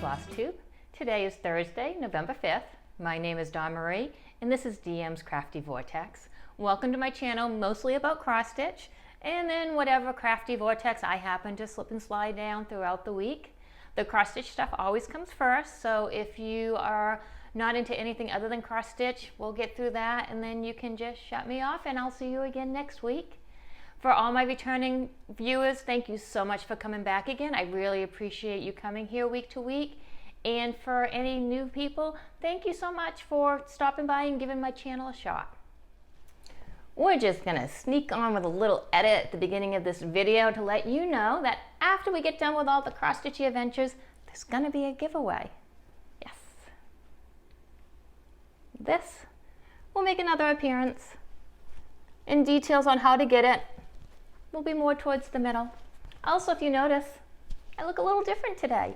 Flosstube. Today is Thursday, November 5th. My name is Dawn Marie, and this is DM's Crafty Vortex. Welcome to my channel, mostly about cross stitch, and then whatever crafty vortex I happen to slip and slide down throughout the week. The cross stitch stuff always comes first, so if you are not into anything other than cross stitch, we'll get through that, and then you can just shut me off, and I'll see you again next week. For all my returning viewers, thank you so much for coming back again. I really appreciate you coming here week to week. And for any new people, thank you so much for stopping by and giving my channel a shot. We're just gonna sneak on with a little edit at the beginning of this video to let you know that after we get done with all the cross stitchy adventures, there's gonna be a giveaway. Yes. This will make another appearance. And details on how to get it will be more towards the middle. Also, if you notice, I look a little different today.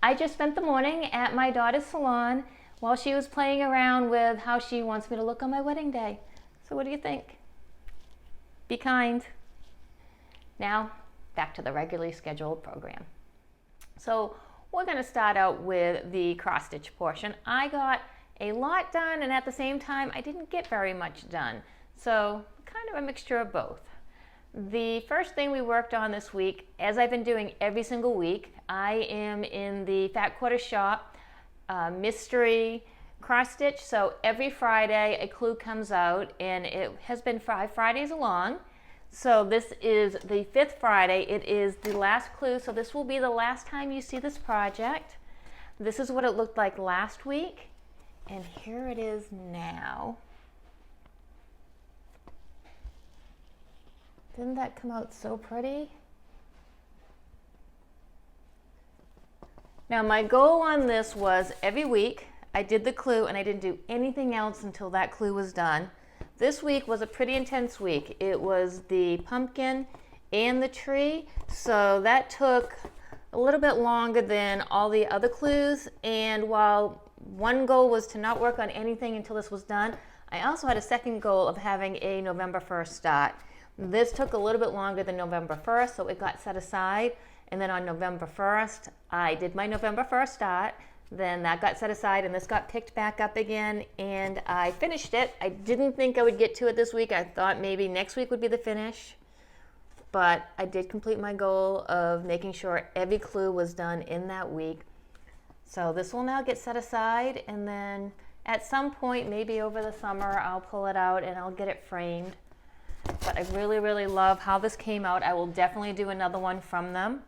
I just spent the morning at my daughter's salon while she was playing around with how she wants me to look on my wedding day. So what do you think? Be kind. Now, back to the regularly scheduled program. So we're gonna start out with the cross stitch portion. I got a lot done, and at the same time, I didn't get very much done. So kind of a mixture of both. The first thing we worked on this week, as I've been doing every single week, I am in the Fat Quarter Shop mystery cross stitch. So every Friday a clue comes out, and it has been 5 Fridays along. So this is the 5th Friday. It is the last clue, so this will be the last time you see this project. This is what it looked like last week, and here it is now. Didn't that come out so pretty? Now my goal on this was every week I did the clue and I didn't do anything else until that clue was done. This week was a pretty intense week. It was the pumpkin and the tree, so that took a little bit longer than all the other clues, and while one goal was to not work on anything until this was done, I also had a second goal of having a November 1st start. This took a little bit longer than November 1st, so it got set aside. And then on November 1st, I did my November 1st start. Then that got set aside, and this got picked back up again, and I finished it. I didn't think I would get to it this week. I thought maybe next week would be the finish. But I did complete my goal of making sure every clue was done in that week. So this will now get set aside, and then at some point, maybe over the summer, I'll pull it out and I'll get it framed. But I really love how this came out. I will definitely do another one from them.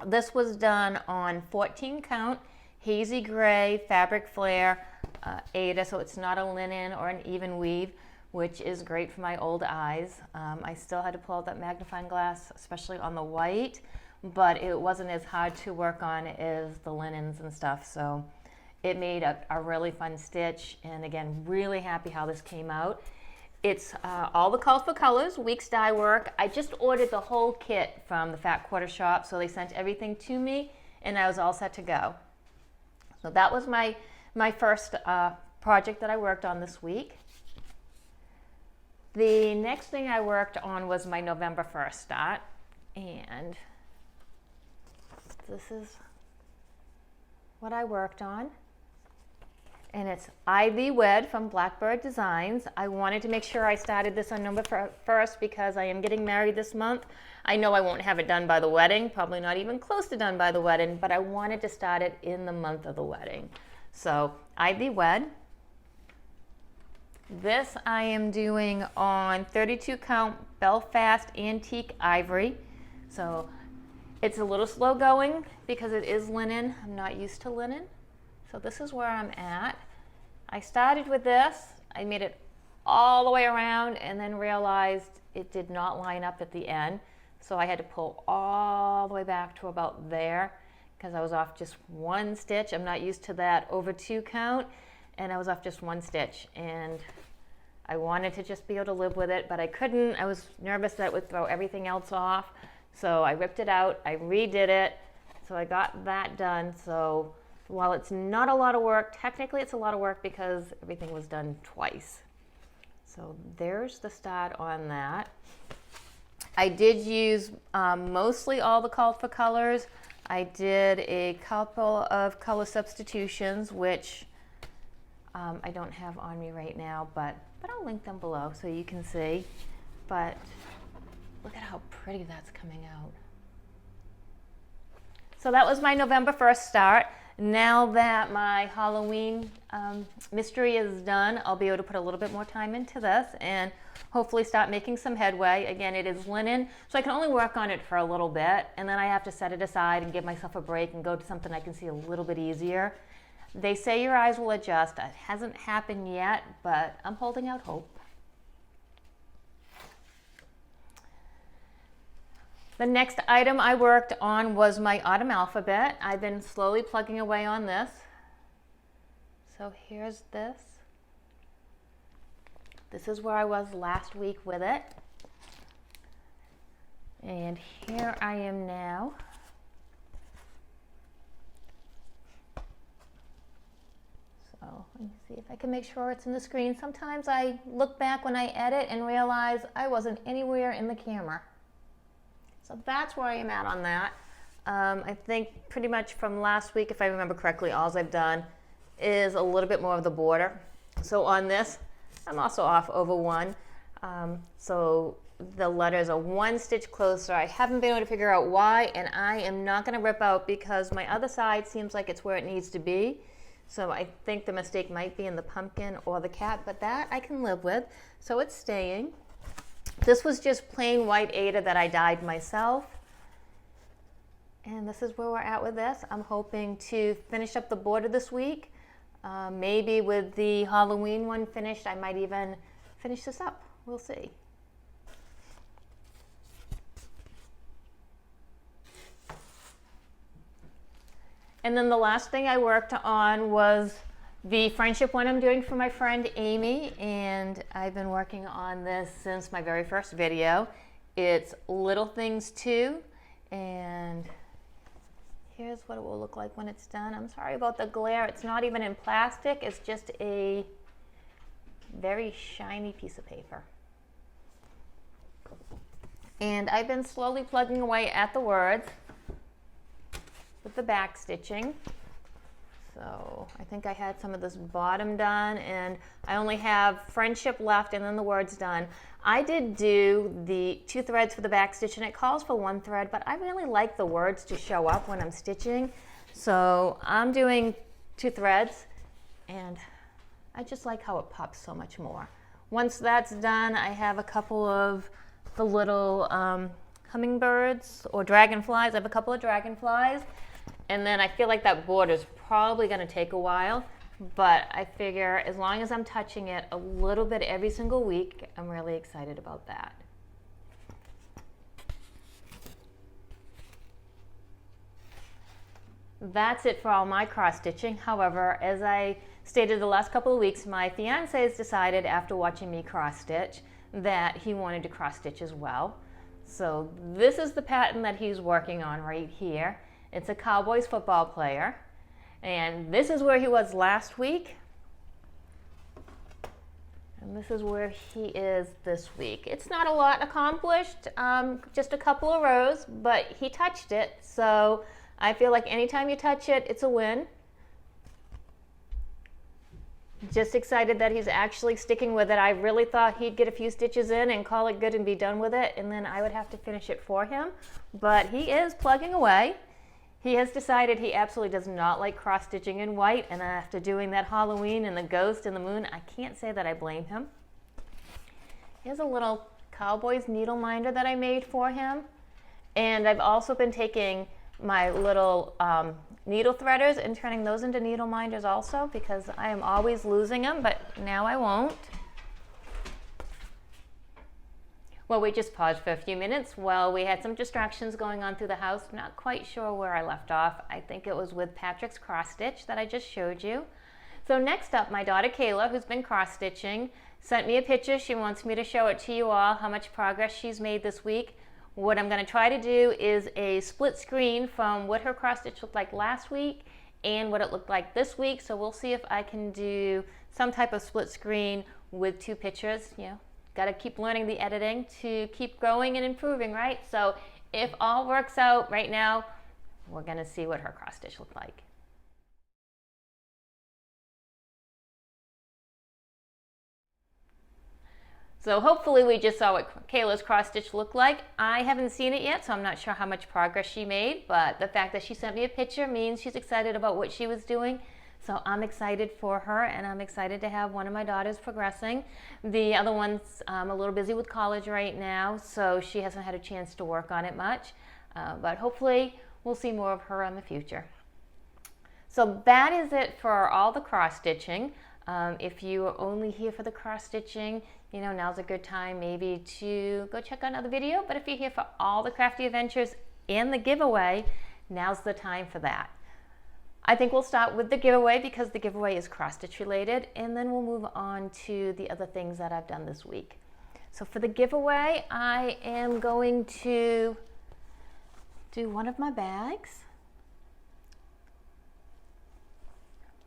This was done on 14 count hazy gray fabric flare Aida, so it's not a linen or an even weave, which is great for my old eyes. I still had to pull out that magnifying glass, especially on the white, but it wasn't as hard to work on as the linens and stuff, so it made a really fun stitch. And again, really happy how this came out. It's all the colorful colors, week's dye work. I just ordered the whole kit from the Fat Quarter Shop, so they sent everything to me, and I was all set to go. So that was my first project that I worked on this week. The next thing I worked on was my November 1st start, and this is what I worked on. And it's Ivy Wed from Blackbird Designs. I wanted to make sure I started this on November 1st because I am getting married this month. I know I won't have it done by the wedding, probably not even close to done by the wedding, but I wanted to start it in the month of the wedding. So Ivy Wed. This I am doing on 32 count Belfast Antique Ivory. So it's a little slow going because it is linen. I'm not used to linen. So this is where I'm at. I started with this, I made it all the way around, and then realized it did not line up at the end. So I had to pull all the way back to about there because I was off just one stitch. I'm not used to that over 2 count, and I was off just one stitch. And I wanted to just be able to live with it, but I couldn't. I was nervous that it would throw everything else off. So I ripped it out, I redid it. So I got that done. So while it's not a lot of work, technically it's a lot of work because everything was done twice. So there's the start on that. I did use mostly all the called for colors. I did a couple of color substitutions, which I don't have on me right now, but I'll link them below so you can see. But look at how pretty that's coming out. So that was my November 1st start. Now that my Halloween mystery is done, I'll be able to put a little bit more time into this and hopefully start making some headway. Again, it is linen, so I can only work on it for a little bit, and then I have to set it aside and give myself a break and go to something I can see a little bit easier. They say your eyes will adjust. It hasn't happened yet, but I'm holding out hope. The next item I worked on was my autumn alphabet. I've been slowly plugging away on this. So here's this. This is where I was last week with it. And here I am now. So let me see if I can make sure it's in the screen. Sometimes I look back when I edit and realize I wasn't anywhere in the camera. So that's where I am at on that. I think pretty much from last week, if I remember correctly, all I've done is a little bit more of the border. So on this, I'm also off over one. So the letters are one stitch closer. I haven't been able to figure out why, and I am not going to rip out because my other side seems like it's where it needs to be. So I think the mistake might be in the pumpkin or the cat, but that I can live with. So it's staying. This was just plain white Aida that I dyed myself. And this is where we're at with this. I'm hoping to finish up the border this week. Maybe with the Halloween one finished, I might even finish this up. We'll see. And then the last thing I worked on was the friendship one I'm doing for my friend Amy, and I've been working on this since my very first video. It's Little Things Too, and here's what it will look like when it's done. I'm sorry about the glare. It's not even in plastic. It's just a very shiny piece of paper. And I've been slowly plugging away at the words with the back stitching. So I think I had some of this bottom done, and I only have friendship left and then the words done. I did do the 2 threads for the back stitch, and it calls for 1 thread, but I really like the words to show up when I'm stitching. So I'm doing 2 threads, and I just like how it pops so much more. Once that's done, I have a couple of the little hummingbirds or dragonflies. I have a couple of dragonflies. And then I feel like that border is probably going to take a while, but I figure as long as I'm touching it a little bit every single week, I'm really excited about that. That's it for all my cross stitching. However, as I stated the last couple of weeks, my fiance has decided after watching me cross stitch that he wanted to cross stitch as well. So this is the pattern that he's working on right here. It's a Cowboys football player, and this is where he was last week, and this is where he is this week. It's not a lot accomplished, just a couple of rows, but he touched it, so I feel like anytime you touch it, it's a win. Just excited that he's actually sticking with it. I really thought he'd get a few stitches in and call it good and be done with it, and then I would have to finish it for him, but he is plugging away. He has decided he absolutely does not like cross-stitching in white, and after doing that Halloween and the ghost and the moon, I can't say that I blame him. Here's a little Cowboys needle minder that I made for him, and I've also been taking my little needle threaders and turning those into needle minders also, because I am always losing them, but now I won't. Well, we just paused for a few minutes while we had some distractions going on through the house. Not quite sure where I left off. I think it was with Patrick's cross stitch that I just showed you. So next up, my daughter Kayla, who's been cross stitching, sent me a picture. She wants me to show it to you all, how much progress she's made this week. What I'm going to try to do is a split screen from what her cross stitch looked like last week and what it looked like this week. So we'll see if I can do some type of split screen with 2 pictures. You know, got to keep learning the editing to keep growing and improving, right? So if all works out right now, we're going to see what her cross stitch looked like. So hopefully we just saw what Kayla's cross stitch looked like. I haven't seen it yet, so I'm not sure how much progress she made, but the fact that she sent me a picture means she's excited about what she was doing. So I'm excited for her, and I'm excited to have one of my daughters progressing. The other one's a little busy with college right now, so she hasn't had a chance to work on it much, but hopefully we'll see more of her in the future. So that is it for all the cross stitching. If you are only here for the cross stitching, you know, now's a good time maybe to go check out another video. But if you're here for all the crafty adventures and the giveaway, now's the time for that. I think we'll start with the giveaway because the giveaway is cross stitch related, and then we'll move on to the other things that I've done this week. So for the giveaway, I am going to do one of my bags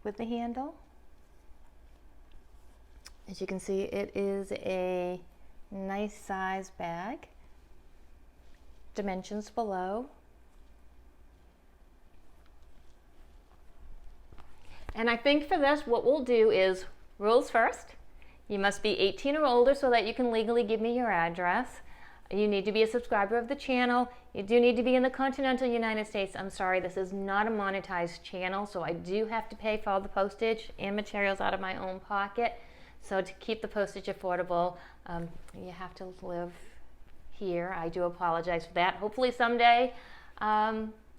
with the handle. As you can see, it is a nice size bag. Dimensions below. And I think for this, what we'll do is rules first. You must be 18 or older so that you can legally give me your address. You need to be a subscriber of the channel. You do need to be in the continental United States. I'm sorry, this is not a monetized channel, so I do have to pay for all the postage and materials out of my own pocket. So to keep the postage affordable, you have to live here. I do apologize for that. Hopefully someday,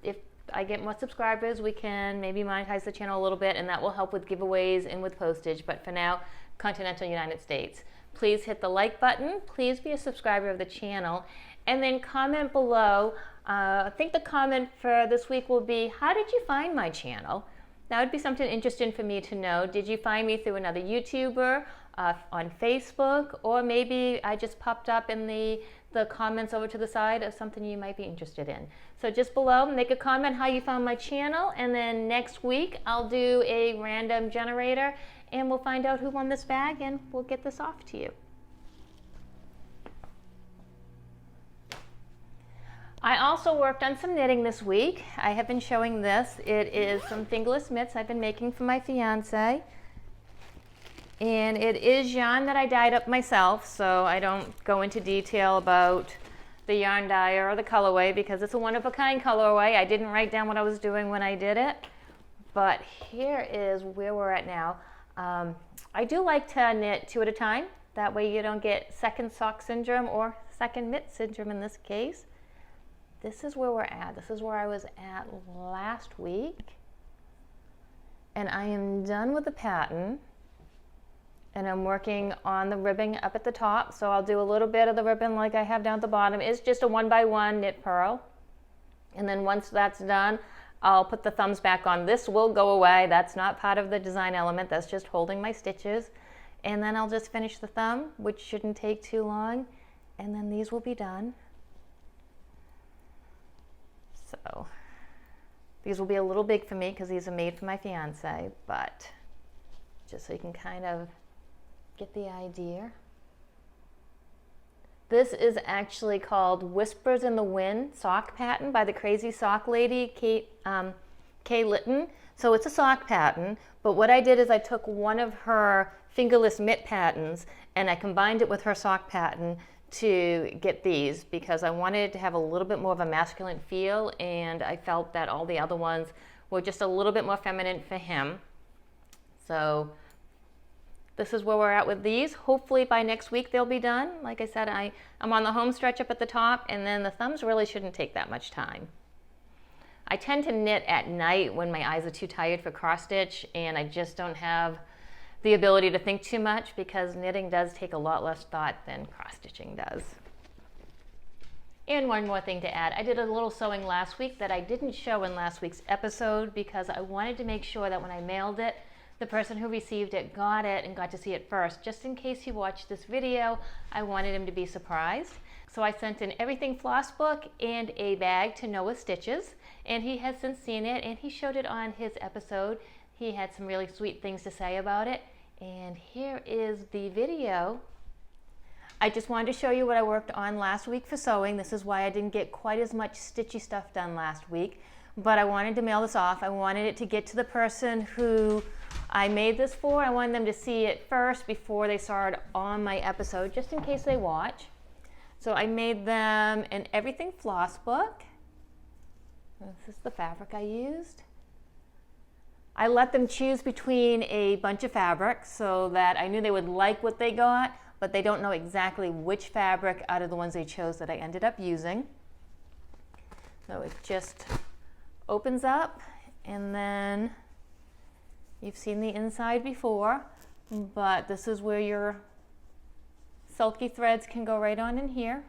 if I get more subscribers, we can maybe monetize the channel a little bit, and that will help with giveaways and with postage. But for now, continental United States. Please hit the like button. Please be a subscriber of the channel. And then comment below. I think the comment for this week will be, how did you find my channel? That would be something interesting for me to know. Did you find me through another YouTuber, on Facebook, or maybe I just popped up in the comments over to the side of something you might be interested in. So just below, make a comment how you found my channel, and then next week I'll do a random generator and we'll find out who won this bag and we'll get this off to you. I also worked on some knitting this week. I have been showing this. It is some fingerless mitts I've been making for my fiance. And it is yarn that I dyed up myself, so I don't go into detail about the yarn dyer or the colorway because it's a one-of-a-kind colorway. I didn't write down what I was doing when I did it, but here is where we're at now. I do like to knit 2 at a time. That way you don't get second sock syndrome or second mitt syndrome in this case. This is where we're at. This is where I was at last week. And I am done with the pattern. And I'm working on the ribbing up at the top. So I'll do a little bit of the ribbon like I have down at the bottom. It's just a 1x1 knit purl. And then once that's done, I'll put the thumbs back on. This will go away. That's not part of the design element. That's just holding my stitches. And then I'll just finish the thumb, which shouldn't take too long. And then these will be done. So these will be a little big for me because these are made for my fiance, but just so you can kind of get the idea. This is actually called Whispers in the Wind sock pattern by the crazy sock lady, Kay Litton. So it's a sock pattern, but what I did is I took one of her fingerless mitt patterns and I combined it with her sock pattern to get these because I wanted it to have a little bit more of a masculine feel, and I felt that all the other ones were just a little bit more feminine for him. So this is where we're at with these. Hopefully by next week they'll be done. Like I said, I'm on the home stretch up at the top, and then the thumbs really shouldn't take that much time. I tend to knit at night when my eyes are too tired for cross stitch, and I just don't have the ability to think too much because knitting does take a lot less thought than cross stitching does. And one more thing to add, I did a little sewing last week that I didn't show in last week's episode because I wanted to make sure that when I mailed it, the person who received it got it and got to see it first. Just in case he watched this video, I wanted him to be surprised. So I sent an Everything Floss book and a bag to Noah Stitches, and he has since seen it and he showed it on his episode. He had some really sweet things to say about it, and here is the video. I just wanted to show you what I worked on last week for sewing. This is why I didn't get quite as much stitchy stuff done last week. but I wanted to mail this off. I wanted it to get to the person who I made this for. I wanted them to see it first before they saw it on my episode, just in case they watch. So I made them an everything floss book. This is the fabric I used. I let them choose between a bunch of fabrics so that I knew they would like what they got, but they don't know exactly which fabric out of the ones they chose that I ended up using. So it just opens up, and then you've seen the inside before, but this is where your silky threads can go right on in here.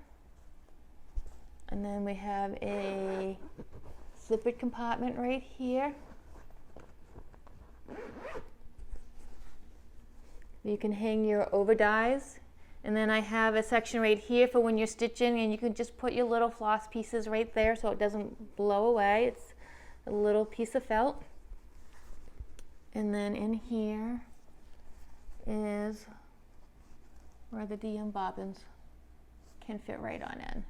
And then we have a zippered compartment right here. You can hang your over dies, and then I have a section right here for when you're stitching, and you can just put your little floss pieces right there so it doesn't blow away. It's a little piece of felt. And then in here is where the DM bobbins can fit right on in.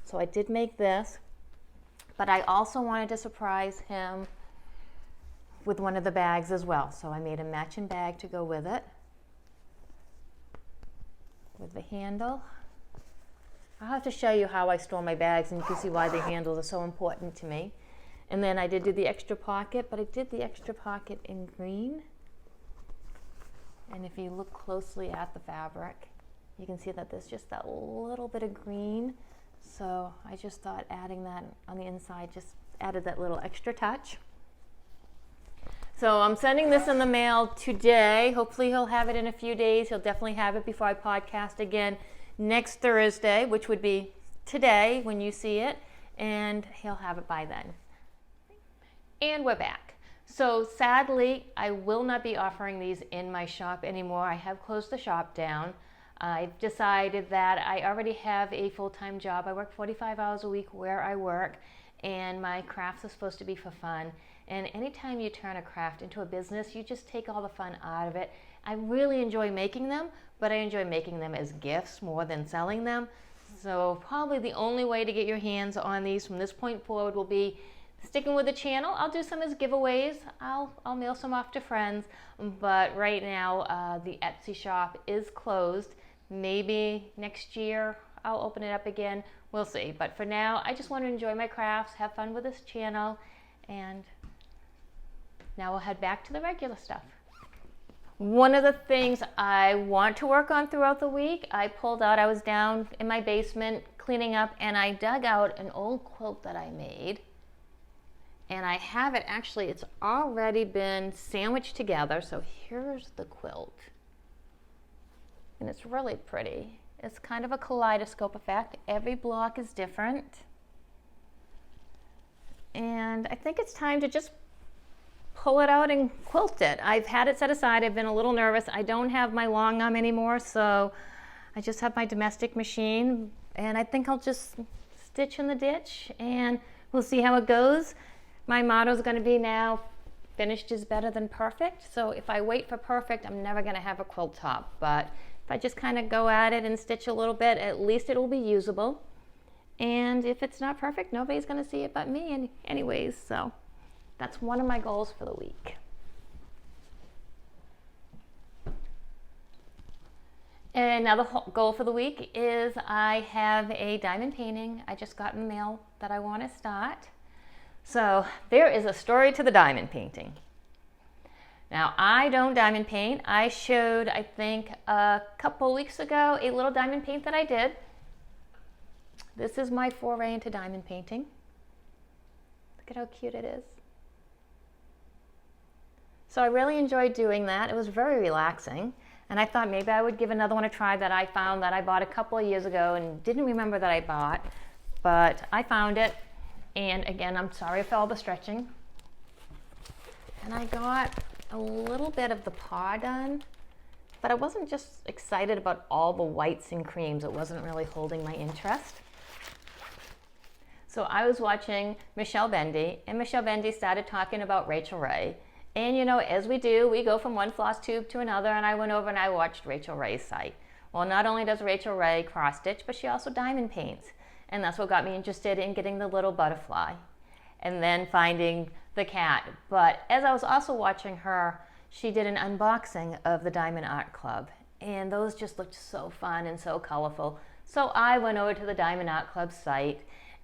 So I did make this, but I also wanted to surprise him with one of the bags as well. So I made a matching bag to go with it, with the handle. I'll have to show you how I store my bags, and you can see why the handles are so important to me. And then I did do the extra pocket, but I did the extra pocket in green. And if you look closely at the fabric, you can see that there's just that little bit of green. So I just thought adding that on the inside just added that little extra touch. So I'm sending this in the mail today. Hopefully he'll have it in a few days. He'll definitely have it before I podcast again next Thursday, which would be today when you see it, and he'll have it by then. And we're back. So sadly, I will not be offering these in my shop anymore. I have closed the shop down. I've decided that I already have a full-time job. I work 45 hours a week where I work, and my crafts are supposed to be for fun. And anytime you turn a craft into a business, you just take all the fun out of it. I really enjoy making them, but I enjoy making them as gifts more than selling them. So probably the only way to get your hands on these from this point forward will be sticking with the channel. I'll do some as giveaways. I'll mail some off to friends, but right now the Etsy shop is closed. Maybe next year I'll open it up again. We'll see. But for now, I just want to enjoy my crafts, have fun with this channel, and now we'll head back to the regular stuff. One of the things I want to work on throughout the week, I was down in my basement cleaning up, and I dug out an old quilt that I made. And I have it, actually, it's already been sandwiched together. So here's the quilt. And it's really pretty. It's kind of a kaleidoscope effect. Every block is different. And I think it's time to just pull it out and quilt it. I've had it set aside. I've been a little nervous. I don't have my long arm anymore, so I just have my domestic machine. And I think I'll just stitch in the ditch, and we'll see how it goes. My motto is going to be now, finished is better than perfect. So if I wait for perfect, I'm never going to have a quilt top. But if I just kind of go at it and stitch a little bit, at least it will be usable. And if it's not perfect, nobody's going to see it but me anyways. So that's one of my goals for the week. And another goal for the week is I have a diamond painting I just got in the mail that I want to start. So there is a story to the diamond painting. Now, I don't diamond paint. I showed, I think, a couple weeks ago, a little diamond paint that I did. This is my foray into diamond painting. Look at how cute it is. So I really enjoyed doing that. It was very relaxing. And I thought maybe I would give another one a try that I found that I bought a couple of years ago and didn't remember that I bought. But I found it. And again, I'm sorry for all the stretching. And I got a little bit of the paw done, but I wasn't just excited about all the whites and creams. It wasn't really holding my interest. So I was watching Michelle Bendy, and Michelle Bendy started talking about Rachel Ray. And you know, as we do, we go from one floss tube to another, and I went over and I watched Rachel Ray's site. Well, not only does Rachel Ray cross stitch, but she also diamond paints. And that's what got me interested in getting the little butterfly and then finding the cat. But as I was also watching her, she did an unboxing of the Diamond Art Club, and those just looked so fun and so colorful. So I went over to the Diamond Art Club site,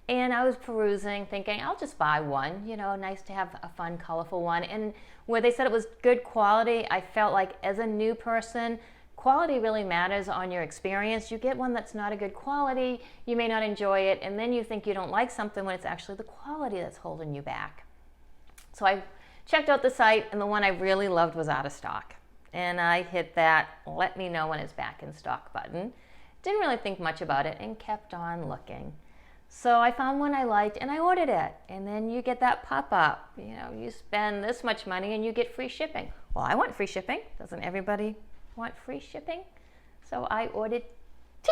and I was perusing, thinking, I'll just buy one, you know, nice to have a fun, colorful one. And where they said it was good quality, I felt like as a new person, quality really matters on your experience. You get one that's not a good quality, you may not enjoy it, and then you think you don't like something when it's actually the quality that's holding you back. So I checked out the site, and the one I really loved was out of stock. And I hit that let me know when it's back in stock button. Didn't really think much about it and kept on looking. So I found one I liked and I ordered it. And then you get that pop-up, you know, you spend this much money and you get free shipping. Well, I want free shipping. Doesn't everybody want free shipping? So I ordered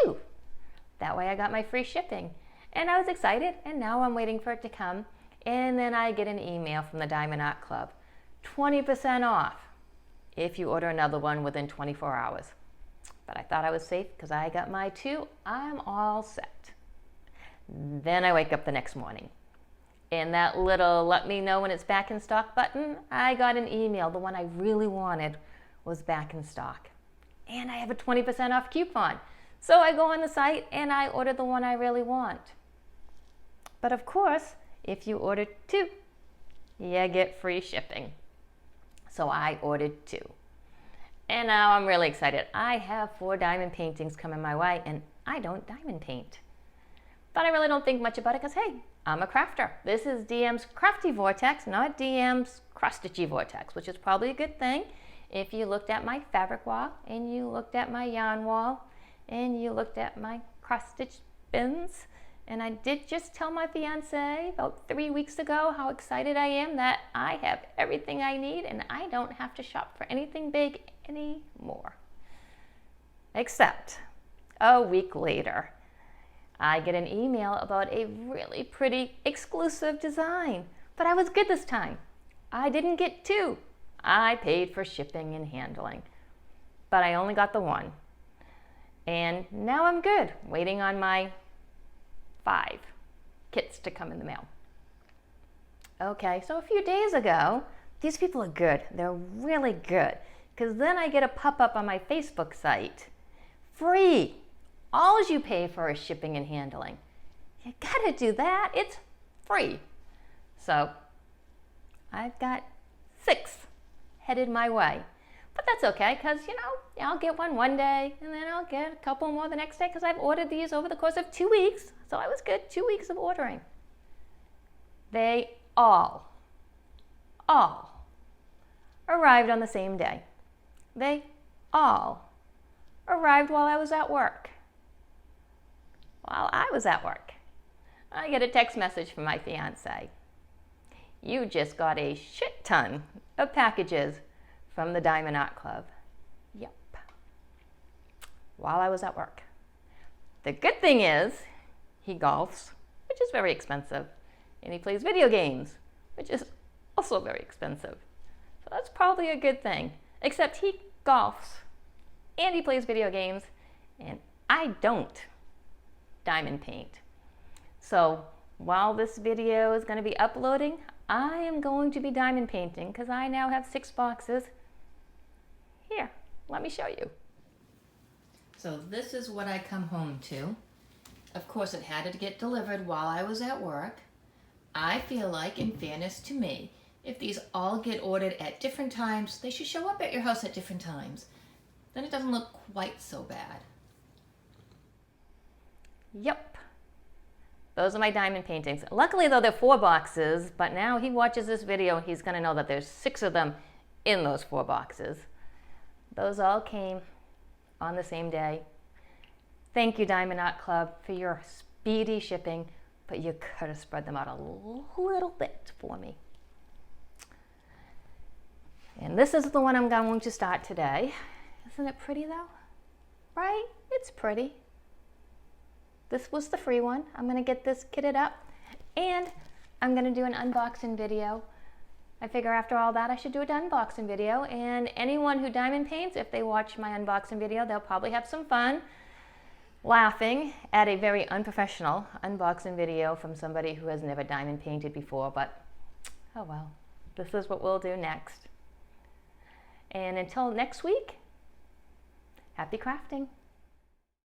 2. That way I got my free shipping. And I was excited, and now I'm waiting for it to come. And then I get an email from the Diamond Art Club. 20% off if you order another one within 24 hours. But I thought I was safe because I got my 2. I'm all set. Then I wake up the next morning. And that little let me know when it's back in stock button, I got an email. The one I really wanted was back in stock. And I have a 20% off coupon. So I go on the site and I order the one I really want. But of course, if you order 2, you get free shipping. So I ordered 2. And now I'm really excited. I have 4 diamond paintings coming my way, and I don't diamond paint. But I really don't think much about it because, hey, I'm a crafter. This is DM's Crafty Vortex, not DM's Cross Stitchy Vortex, which is probably a good thing if you looked at my fabric wall, and you looked at my yarn wall, and you looked at my cross stitch bins. And I did just tell my fiance about 3 weeks ago how excited I am that I have everything I need and I don't have to shop for anything big anymore. Except a week later, I get an email about a really pretty exclusive design. But I was good this time. I didn't get 2. I paid for shipping and handling. But I only got the 1. And now I'm good, waiting on my 5 kits to come in the mail. Okay, so a few days ago, these people are good. They're really good. Because then I get a pop-up on my Facebook site. Free. All you pay for is shipping and handling. You gotta do that. It's free. So I've got 6 headed my way. But that's okay, because, you know, I'll get one day, and then I'll get a couple more the next day, because I've ordered these over the course of 2 weeks. So I was good, 2 weeks of ordering. They all arrived on the same day. They all arrived while I was at work. While I was at work, I get a text message from my fiance. You just got a shit ton of packages from the Diamond Art Club. Yep. While I was at work. The good thing is, he golfs, which is very expensive. And he plays video games, which is also very expensive. So that's probably a good thing. Except he golfs, and he plays video games, and I don't diamond paint. So while this video is going to be uploading, I am going to be diamond painting because I now have 6 boxes. Here, let me show you. So this is what I come home to. Of course, it had to get delivered while I was at work. I feel like, in fairness to me, if these all get ordered at different times, they should show up at your house at different times. Then it doesn't look quite so bad. Yep. Those are my diamond paintings. Luckily, though, they're 4 boxes, but now he watches this video, he's going to know that there's 6 of them in those 4 boxes. Those all came on the same day. Thank you, Diamond Art Club, for your speedy shipping, but you could have spread them out a little bit for me. And this is the one I'm going to start today. Isn't it pretty, though? Right? It's pretty. This was the free one. I'm going to get this kitted up, and I'm going to do an unboxing video. I figure after all that, I should do an unboxing video, and anyone who diamond paints, if they watch my unboxing video, they'll probably have some fun. laughing at a very unprofessional unboxing video from somebody who has never diamond painted before, but oh well, this is what we'll do next. And until next week, happy crafting.